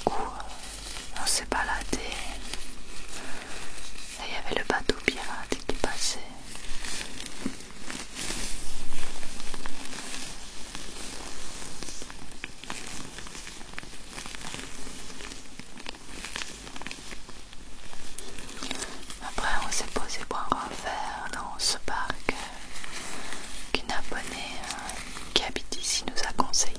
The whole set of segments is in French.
coup, on s'est baladé. Et il y avait le bateau pirate qui passait. Après, on s'est posé boire un verre dans ce parc qu'une abonnée qui habite ici nous a conseillé.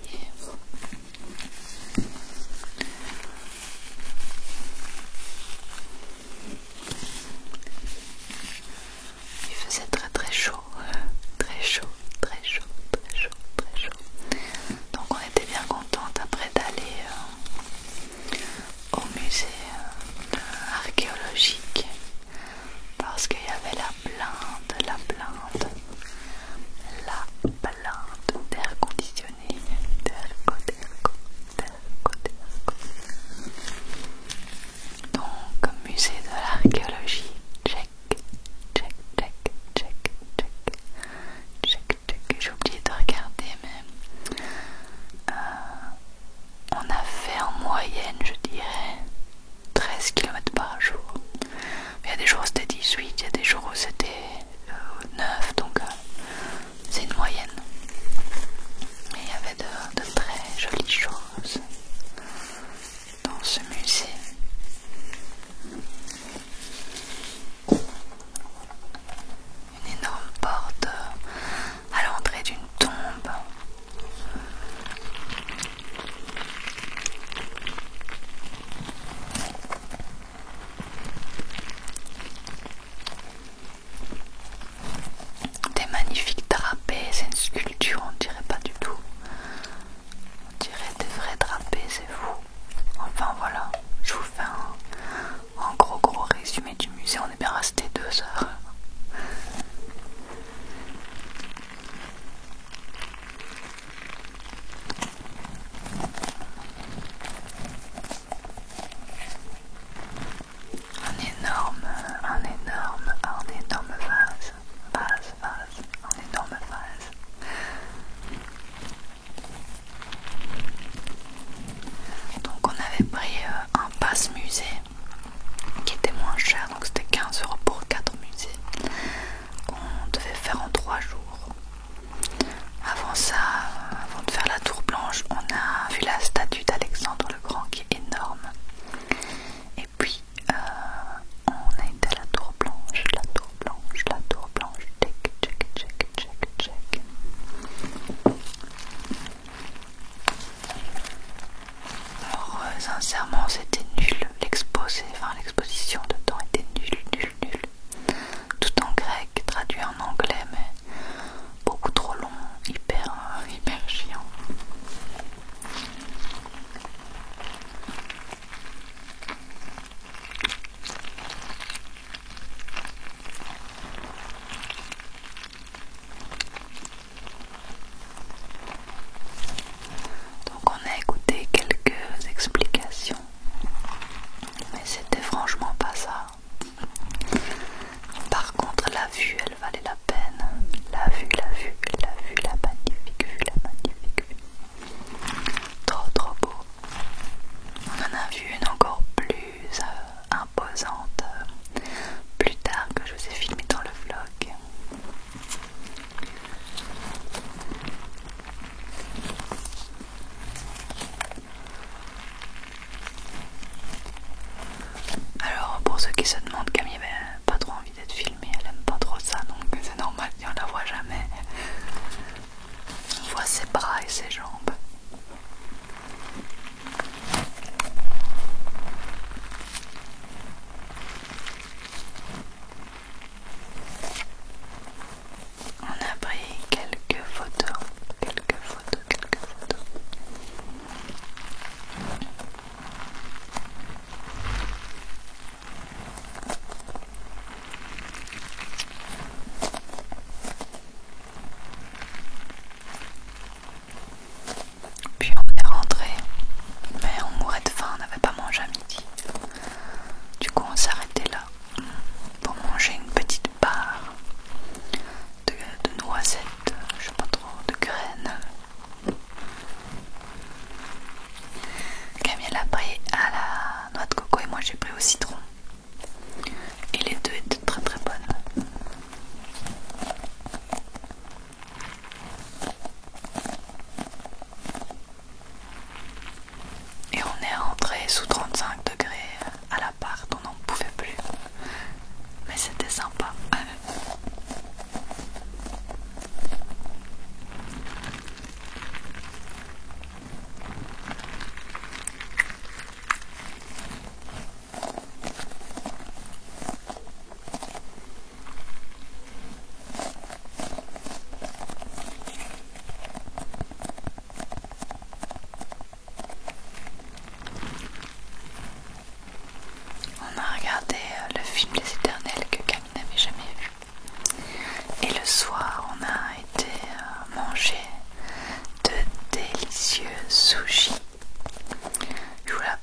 Il faisait très très chaud, très chaud, très chaud, très chaud, très chaud. Donc on était bien contente après d'aller au musée archéologique parce qu'il y avait la blinde d'air conditionné, d'ergo. Donc musée de l'archéologie, check. J'ai oublié de regarder, mais on a fait en moyenne, je dirais, 13 km par jour. Il y a des jours où c'était 18, il y a des jours où c'était 9, donc c'est une moyenne. Mais il y avait de très jolies choses dans ce musée. Une énorme porte à l'entrée d'une tombe. Des magnifiques drapés, c'est une sculpture, on dirait pas du tout. On dirait des vrais drapés, c'est fou. Enfin voilà, je vous fais un gros résumé du musée, on est bien resté 2 heures. Un énorme vase, un énorme vase. Donc on avait pris un pass musée qui était moins cher, donc c'était 15 € pour 4 musées qu'on devait faire en 3 jours. Avant ça, avant de faire la tour blanche, on a vu la statue d'Alexandre le Grand qui est énorme. Et puis on a été à la tour blanche, check. Alors sincèrement c'était nul, l'exposition dedans était nul. Tout en grec, traduit en anglais, mais beaucoup trop long, hyper chiant. Donc on a écouté quelques explications, mais c'était franchement pas ça. Par contre la vue, elle valait la peine. La vue, la magnifique vue. Trop beau. On en a vu une encore plus imposante plus tard que je vous ai filmé dans le vlog. Alors pour ceux qui se demandent, Camille avait pas trop envie d'être filmée, elle aime pas trop ça, donc c'est normal si on la voit jamais. On voit ses bras et ses jambes. On a pris quelques photos.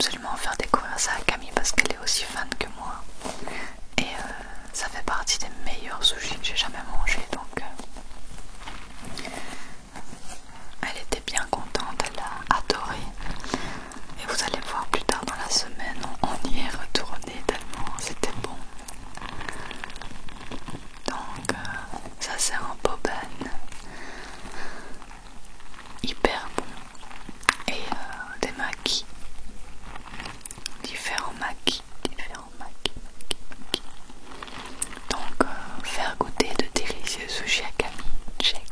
absolument faire découvrir ça à Camille parce qu'elle est aussi fan que moi. Et ça fait partie des meilleurs sushis que j'ai jamais mangé, donc elle était bien contente, elle a adoré. Et vous allez voir plus tard dans la semaine, on y est retourné tellement c'était bon. Donc ça c'est un boban hyper bon. Et des makis, différents makis. Donc faire goûter de délicieux sushis à Camille. Check.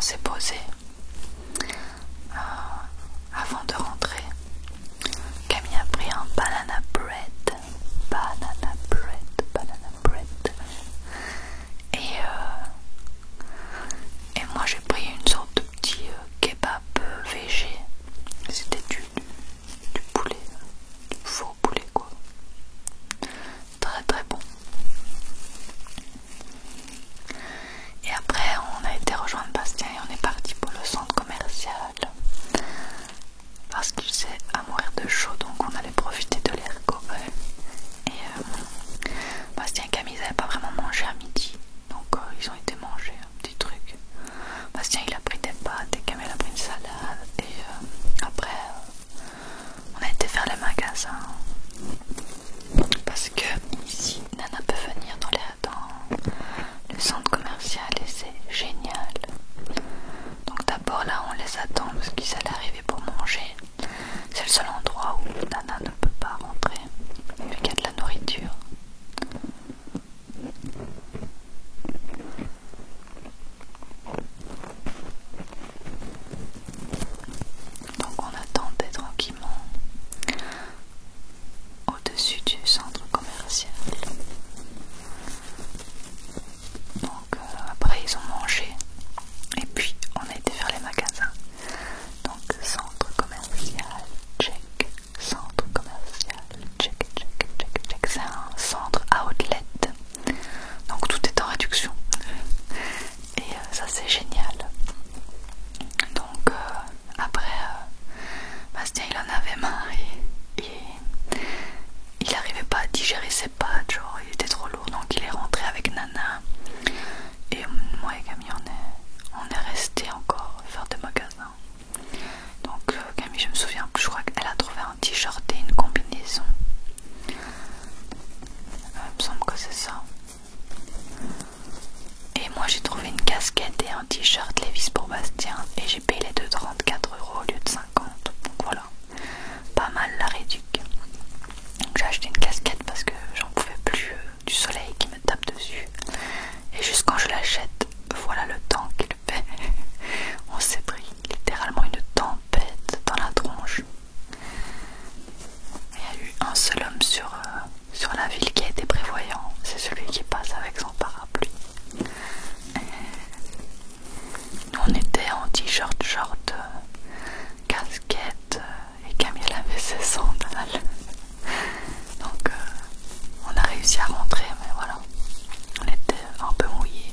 s'est posé avant de rentrer, Camille a pris un banana bread. Et moi j'ai pris une sorte de petit kebab végé. C'était du poulet, du faux poulet quoi. Très très bon. Et après on a été rejoindre Bastien et on est parti pour le centre commercial. Parce qu'il faisait à mourir de chaud, donc on allait profiter de l'air couvert. Et Bastien et Camille n'avaient pas vraiment mangé à midi, donc ils ont été manger un petit truc. Bastien il a pris des pâtes et Camille a pris une salade. Et après on a été faire les magasins. Parce que ici Nana peut venir dans le centre commercial et c'est génial. Donc d'abord là on les attend parce qu'ils allaient arriver pour manger. C'est le seul endroit où Nana ne peut pas rentrer vu qu'il y a de la nourriture. Donc on attendait tranquillement au-dessus du centre commercial. Donc après ils ont mangé et puis on a été faire les magasins. Donc centre commercial, check. Centre commercial, check. C'est un centre outlet. Donc tout est en réduction. Et ça c'est génial. Donc après Bastien il en avait marre et il n'arrivait pas à digérer ses pâtes, genre il était trop lourd, donc il est rentré avec Nana. Et moi et Camille on est resté encore faire des magasins. Donc Camille je me souviens plus, je crois qu'elle a trouvé un t-shirt et une combinaison. Il me semble que c'est ça. Et moi j'ai trouvé une casquette et un t-shirt Levi's pour Bastien et j'ai payé les deux 34 € au lieu de 50. Donc voilà, pas mal la réduc. Donc j'ai acheté une casquette parce que j'en pouvais plus du soleil qui me tape dessus. Et juste quand je l'achète, voilà le temps qu'il fait. On s'est pris littéralement une tempête dans la tronche. Il y a eu un seul homme sur la ville qui a été prévoyant. C'est celui qui passe avec son parapluie. Nous on était en t-shirt, short, casquette et Camille avait ses sandales. Donc on a réussi à rentrer, mais voilà, on était un peu mouillés.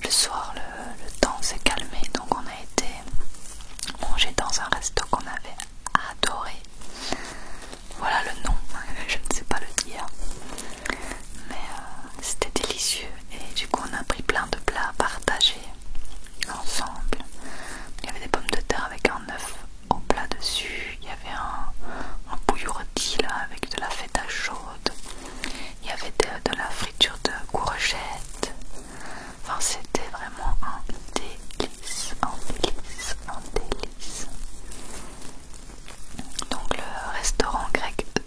Le soir, le temps s'est calmé, donc on a été manger dans un resto qu'on avait adoré. Voilà le nom, je ne sais pas le dire, mais c'était délicieux et du coup on a pris plein de plats partagés ensemble. Il y avait des pommes de terre avec un œuf au plat dessus, il y avait un bouillon rôti là avec de la feta chaude, il y avait de la friture de courgettes. Enfin c'était vraiment un délice. Donc le restaurant grec de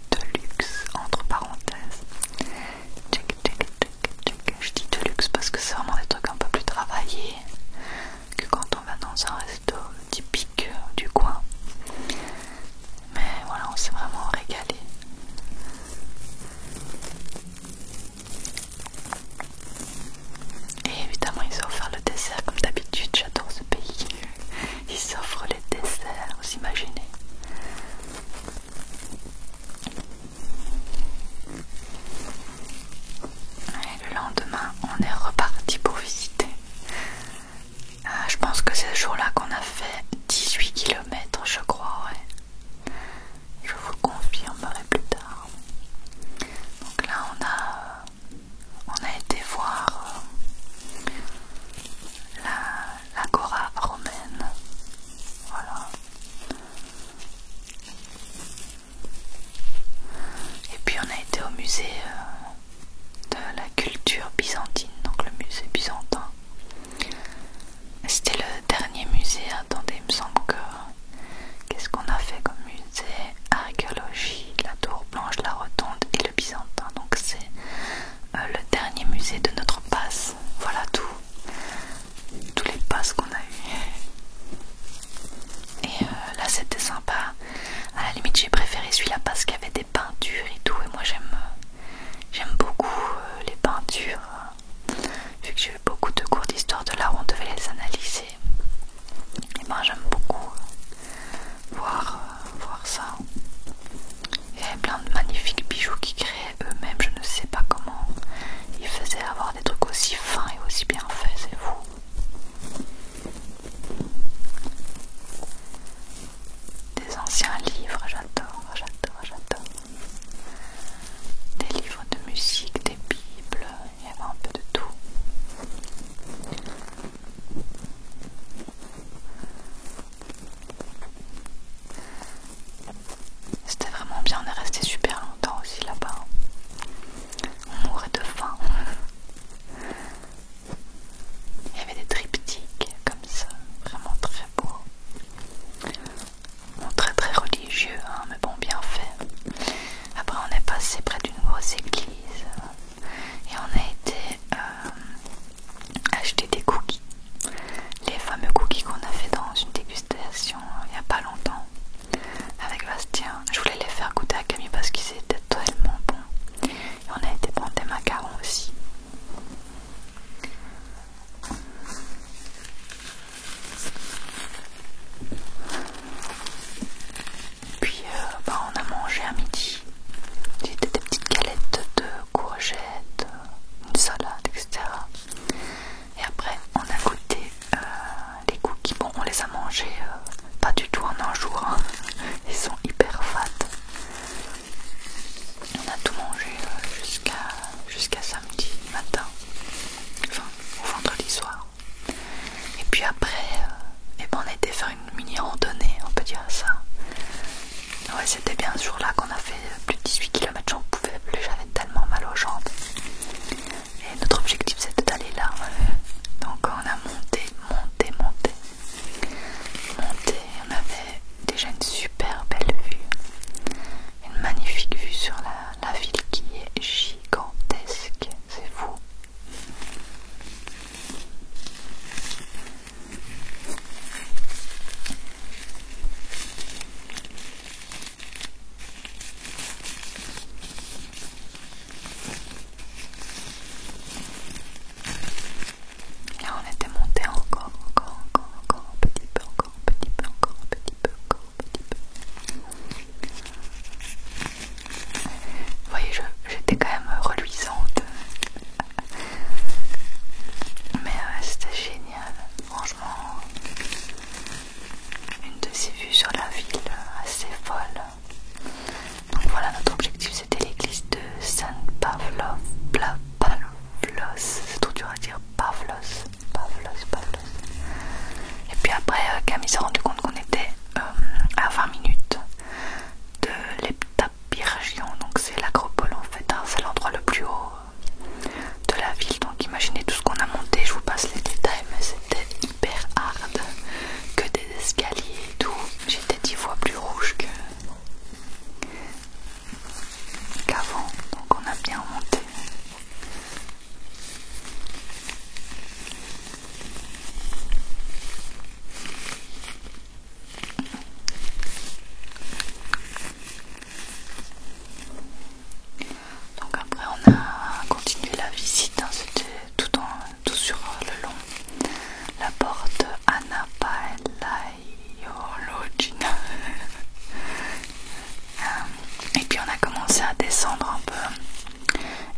commencé à descendre un peu.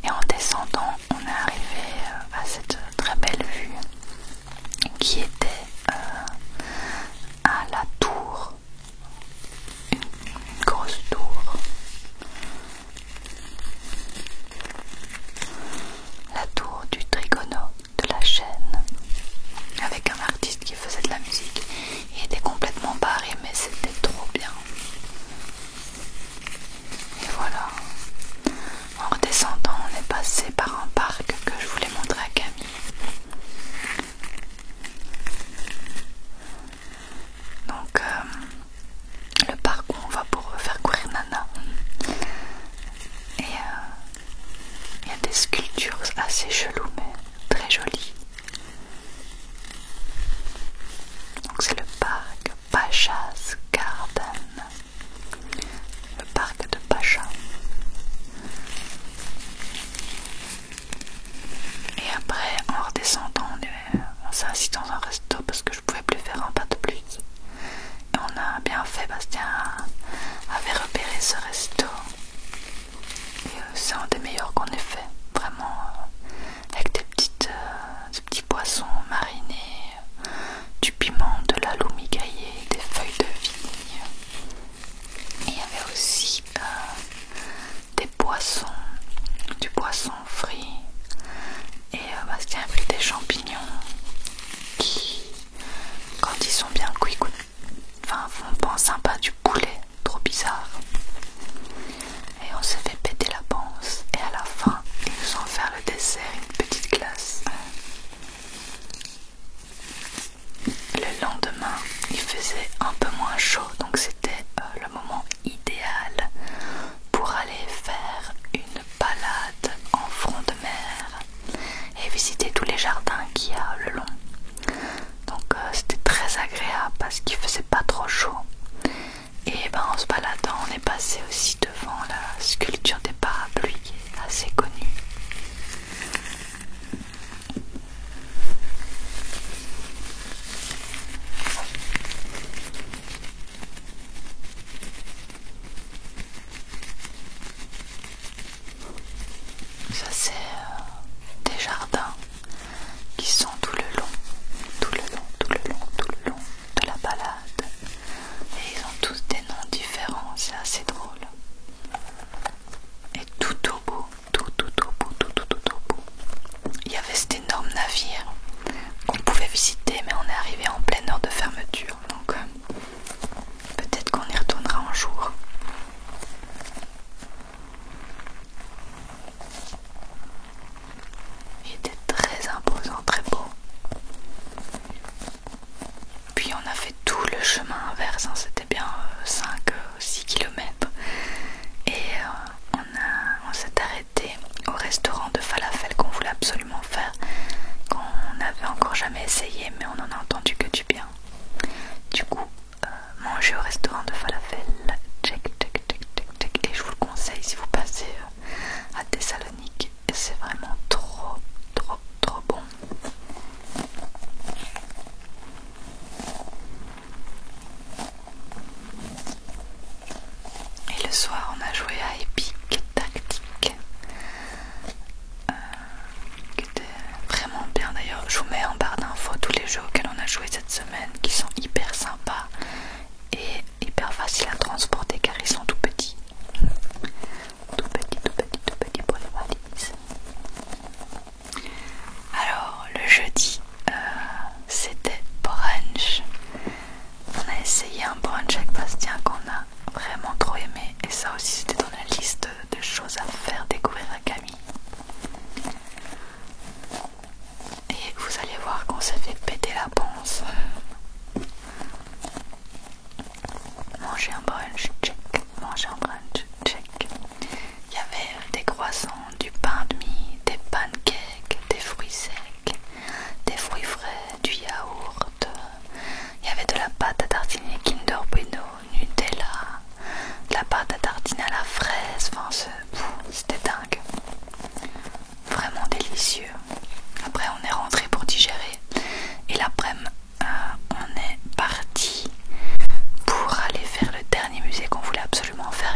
Et en descendant, on est arrivé à cette très belle vue qui était à la tour, une grosse tour. La tour du Trigono de la chaîne, avec un artiste qui faisait de la musique. Il était complètement barré, mais c'était trop bien. Et voilà. En redescendant, on est passé par un parc que je voulais montrer à Camille. Donc, le parc où on va pour faire courir Nana. Et il y a des sculptures assez cheloues, mais très jolies. Donc c'est le parc Pacha's Garden. Le parc de Pacha. Et après, en redescendant, on s'est assis dans un resto parce que je pouvais plus faire un pas de plus. Et on a bien fait, Bastien avait repéré ce resto. Et c'est un des meilleurs qu'on ait fait. Vraiment, avec des petits poissons marinés, du piment, de l'aloumi grillé, des feuilles de vigne. Et il y avait aussi des poissons, du poisson frit. Et Bastien a pris des champignons qui, quand ils sont bien cuits, font penser un peu à du poulet, trop bizarre. Et on s'est fait péter la panse. Et à la fin, ils nous ont offert le dessert, une petite glace. Le lendemain, il faisait un peu moins chaud, donc c'était le moment idéal pour aller faire une balade en front de mer et visiter tous les jardins qu'il y a le long. Donc c'était très agréable parce qu'il faisait pas trop chaud. Et en se baladant, on est passé aussi devant la sculpture des parapluies qui est assez connue. Ça c'est des jardins qui sont tout le long de la balade. Et ils ont tous des noms différents, c'est assez drôle. Et tout au bout, il y avait cet énorme navire qu'on pouvait visiter, mais on est arrivé en pleine heure de fermeture. Donc peut-être qu'on y retournera un jour. Il était très imposant, très beau. Puis on a fait tout le chemin inverse, hein, c'était bien 5-6 km. Et on s'est arrêté au restaurant de falafel qu'on voulait absolument faire, qu'on n'avait encore jamais essayé, mais on en a entendu que du bien. Du coup, manger au restaurant de falafel, check. Et je vous le conseille si vous passez à Thessalonique. Et c'est vraiment trop bon. Et le soir, on a joué à Epic Tactique, qui était vraiment bien. D'ailleurs, je vous mets en barre d'infos tous les jeux auxquels on a joué cette semaine, qui sont hyper sympas et hyper faciles à transporter car ils sont tout petits. Tout petits pour les valises. Alors, le jeudi, c'était brunch. On a essayé un brunch avec Bastien qu'on a vraiment trop aimé. Et ça aussi, c'était dans la liste de choses à faire découvrir à Camille. Et vous allez voir qu'on s'est fait péter la panse. Manger un brunch, check. Manger un brunch, check. Il y avait des croissants, du pain de mie, des pancakes, des fruits secs, des fruits frais, du yaourt. Il y avait de la pâte à tartiner Kinder Bueno, Nutella, de la pâte à tartiner à la fraise. Enfin, c'était dingue. Vraiment délicieux. Après, on est rentré pour digérer. Et l'après-midi, on est parti pour aller faire le dernier musée qu'on voulait absolument faire,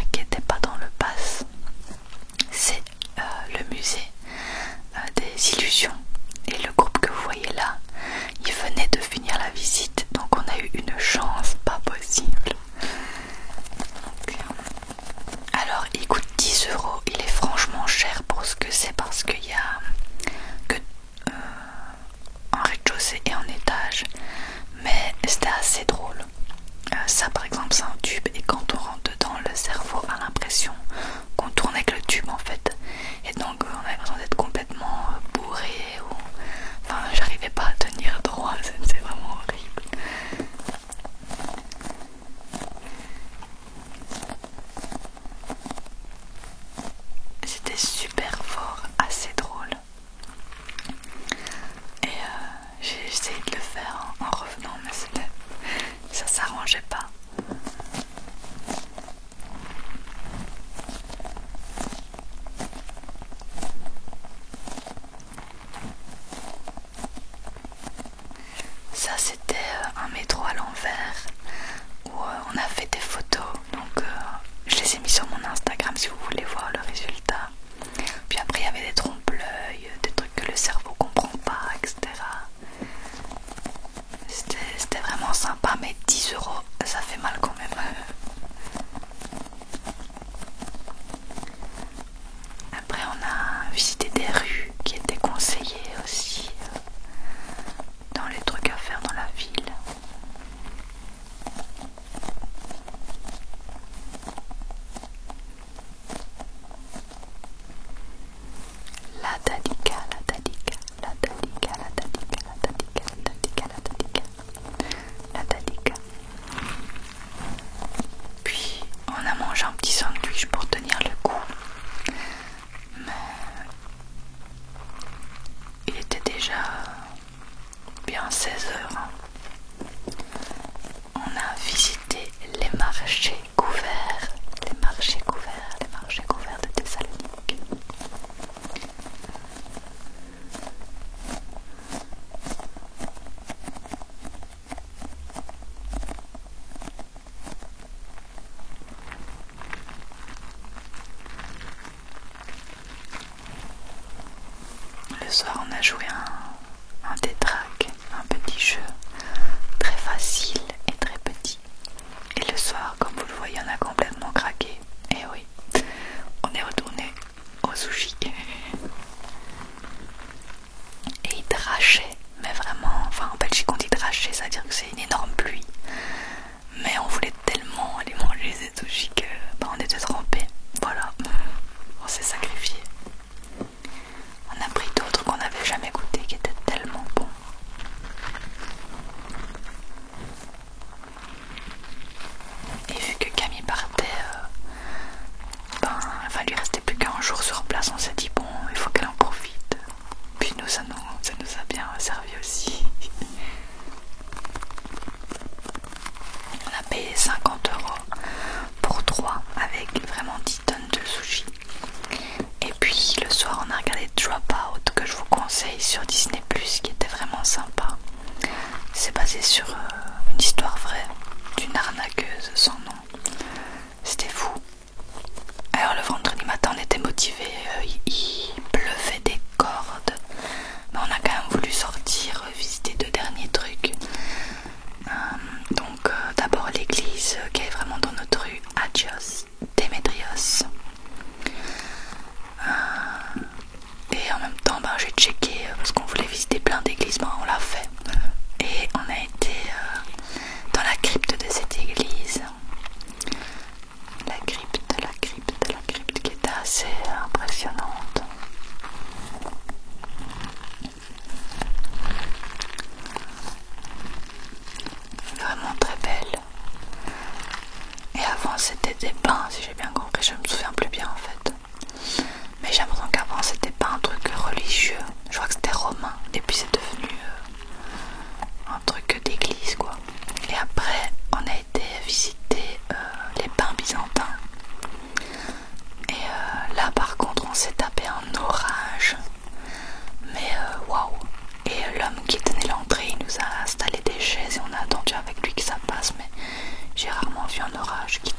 le soir on a joué un tétrac, un petit jeu très facile et très petit. Et le soir, comme vous le voyez, on a complètement craqué. Et oui, on est retourné au sushi. Et il drachait, mais vraiment, enfin en Belgique on dit dracher, c'est-à-dire que c'est une énorme pluie. Mais on voulait tellement aller manger ces sushis que on était trempés. Voilà, on s'est sacrifié. On a pris d'autres qu'on n'avait jamais goûté qui étaient tellement bons. Et vu que Camille partait, il lui restait plus qu'un jour sur place, on s'est dit bon, il faut qu'elle en profite. Puis nous, ça nous a bien servi aussi. On a payé 50 € pour 3 avec vraiment 10 tonnes de sushi. Et puis le soir on a regardé Dropout, que je vous conseille sur Disney+, qui était vraiment sympa. C'est basé sur une histoire vraie d'une arnaqueuse sans nom. C'était fou. Alors le vendredi matin on était motivés, il pleuvait des cordes, mais on a quand même voulu sortir, visiter 2 derniers trucs. D'abord l'église qui est vraiment dans notre rue, Agios Demetrios. Et en même temps j'ai checké parce qu'on voulait visiter plein d'églises, on l'a fait. Et on a été dans la crypte de cette église. La crypte qui était assez impressionnante. Vraiment très belle. Et avant c'était des bains, si j'ai bien compris, je me souviens plus bien en fait. Mais j'ai l'impression qu'avant c'était pas un truc religieux, je crois que c'était romain. Et puis c'est devenu un truc d'église quoi. Et après on a été visiter les bains byzantins. Et là par contre on s'est tapé un orage. Mais waouh. Et l'homme qui tenait l'entrée, il nous a installé des chaises et on a attendu avec lui que ça passe. Mais j'ai rarement vu un orage qui